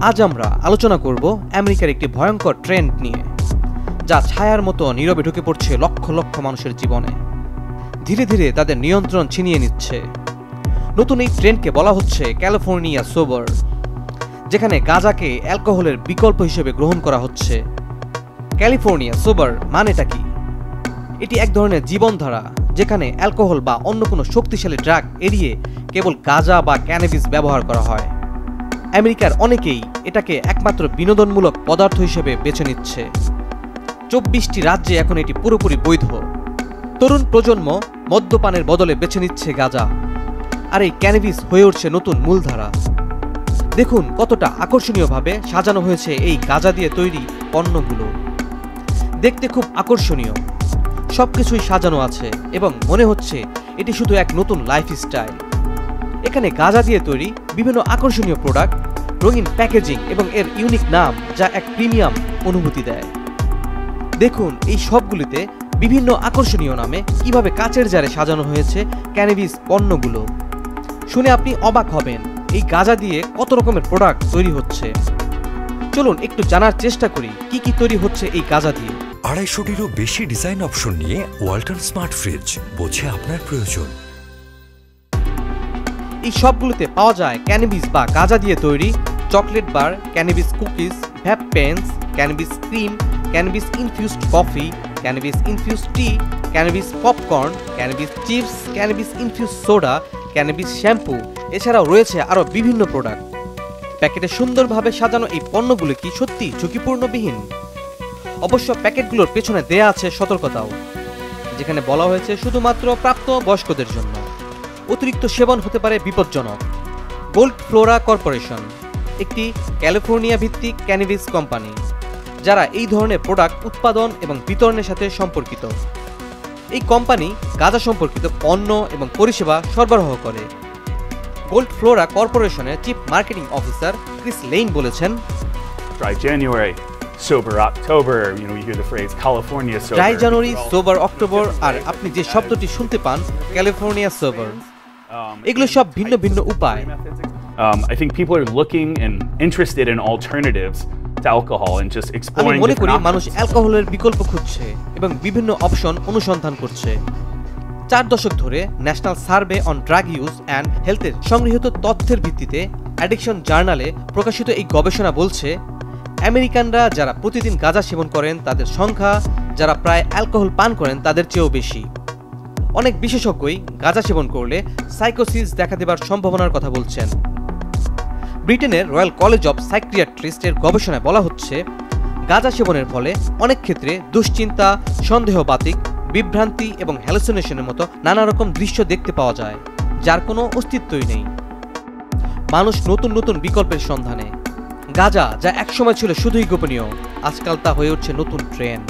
আজ আমরা আলোচনা করব আমেরিকার একটি ভয়ঙ্কর ট্রেন্ড নিয়ে, যা ছায়ার মতো নীরবে ঢুকে পড়ছে লক্ষ লক্ষ মানুষের জীবনে। ধীরে ধীরে তাদের নিয়ন্ত্রণ ছিনিয়ে নিচ্ছে। নতুন এই ট্রেন্ডকে বলা হচ্ছে ক্যালিফোর্নিয়া সোবার, যেখানে গাঁজাকে অ্যালকোহলের বিকল্প হিসেবে গ্রহণ করা হচ্ছে। ক্যালিফোর্নিয়া সোবার মানেটা কি? এটি এক ধরনের জীবনধারা যেখানে অ্যালকোহল বা অন্য কোনো শক্তিশালী ড্রাগ এড়িয়ে কেবল গাঁজা বা ক্যানাবিস ব্যবহার করা হয়। আমেরিকার অনেকেই এটাকে একমাত্র বিনোদনমূলক পদার্থ হিসেবে বেছে নিচ্ছে। 24টি রাজ্যে এখন এটি পুরোপুরি বৈধ। তরুণ প্রজন্ম মদ্যপানের বদলে বেছে নিচ্ছে গাঁজা, আর এই ক্যানাবিস হয়ে উঠছে নতুন মূলধারা। দেখুন কতটা আকর্ষণীয়ভাবে সাজানো হয়েছে এই গাঁজা দিয়ে তৈরি পণ্যগুলো। দেখতে খুব আকর্ষণীয়, সবকিছুই সাজানো আছে এবং মনে হচ্ছে এটি শুধু এক নতুন লাইফস্টাইল। এখানে গাঁজা দিয়ে তৈরি বিভিন্ন আকর্ষণীয় প্রোডাক্ট, রঙিন প্যাকেজিং এবং এর ইউনিক নাম, যা এক প্রিমিয়াম অনুভূতি দেয়। দেখুন এই সবগুলিতে বিভিন্ন আকর্ষণীয় নামে কিভাবে কাচের জারে সাজানো হয়েছে ক্যানাবিস পণ্যগুলো। শুনে আপনি অবাক হবেন এই গাঁজা দিয়ে কত রকমের প্রোডাক্ট তৈরি হচ্ছে। চলুন একটু জানার চেষ্টা করি কি কি তৈরি হচ্ছে এই গাঁজা দিয়ে। 250-টিরও বেশি ডিজাইন অপশন নিয়ে ওয়ালটন স্মার্ট ফ্রিজ, বোঝে আপনার প্রয়োজন। এই সবগুলোতে পাওয়া যায় ক্যানাবিস বা গাঁজা দিয়ে তৈরি chocolate bar, cannabis cookies, vape pens, cannabis cream, cannabis infused coffee, cannabis infused tea, cannabis popcorn, cannabis chips, cannabis infused soda, cannabis shampoo. এছাড়াও রয়েছে আরও বিভিন্ন প্রোডাক্ট। প্যাকেটে সুন্দরভাবে সাজানো এই পণ্যগুলো কি সত্যি ঝুঁকিপূর্ণবিহীন? অবশ্য প্যাকেটগুলোর পেছনে দেয়া আছে সতর্কতাও, যেখানে বলা হয়েছে শুধুমাত্র প্রাপ্ত বয়স্কদের জন্য। অতিরিক্ত সেবন হতে পারে বিপজ্জনক। গোল্ড ফ্লোরা কর্পোরেশন একটি ক্যালিফোর্নিয়া ভিত্তিক ক্যানাবিস কোম্পানি, যারা এই ধরনের প্রোডাক্ট উৎপাদন এবং বিতরণের সাথে সম্পর্কিত। এই কোম্পানি গাঁজা সম্পর্কিত পণ্য এবং পরিষেবা সরবরাহ করে। গোল্ড ফ্লোরা কর্পোরেশনের chief marketing officer Chris Lane বলেছেন, Dry January, sober October, you hear the phrase California sober. Dry January, sober October, আর আপনি যে শব্দটি শুনতে পান ক্যালিফোর্নিয়া সোবার, এগুলো সব ভিন্ন ভিন্ন উপায়। I think people are looking and interested in alternatives to alcohol and just আমি exploring মনে করি different মানুষ options. অ্যালকোহলের বিকল্প খুঁজছে এবং বিভিন্ন অপশন অনুসন্ধান করছে। 4 দশক ধরে national survey on drug use and হেলথের সংগৃহীত তথ্যের ভিত্তিতে অ্যাডিকশন জার্নালে প্রকাশিত এই গবেষণা বলছে, আমেরিকানরা যারা প্রতিদিন গাঁজা সেবন করেন তাদের সংখ্যা যারা প্রায় অ্যালকোহল পান করেন তাদের চেয়েও বেশি। অনেক বিশেষজ্ঞই গাঁজা সেবন করলে সাইকোসিস দেখা দেবার সম্ভাবনার কথা বলছেন। ব্রিটেনের রয়্যাল কলেজ অব সাইকিয়াট্রিস্টের গবেষণায় বলা হচ্ছে, গাঁজা সেবনের ফলে অনেক ক্ষেত্রে দুশ্চিন্তা, সন্দেহবাতিক, বিভ্রান্তি এবং হ্যালুসিনেশনের মতো নানা রকম দৃশ্য দেখতে পাওয়া যায়, যার কোনো অস্তিত্বই নেই। মানুষ নতুন নতুন বিকল্পের সন্ধানে। গাঁজা, যা একসময় ছিল শুধুই গোপনীয়, আজকাল তা হয়ে উঠছে নতুন ট্রেন্ড।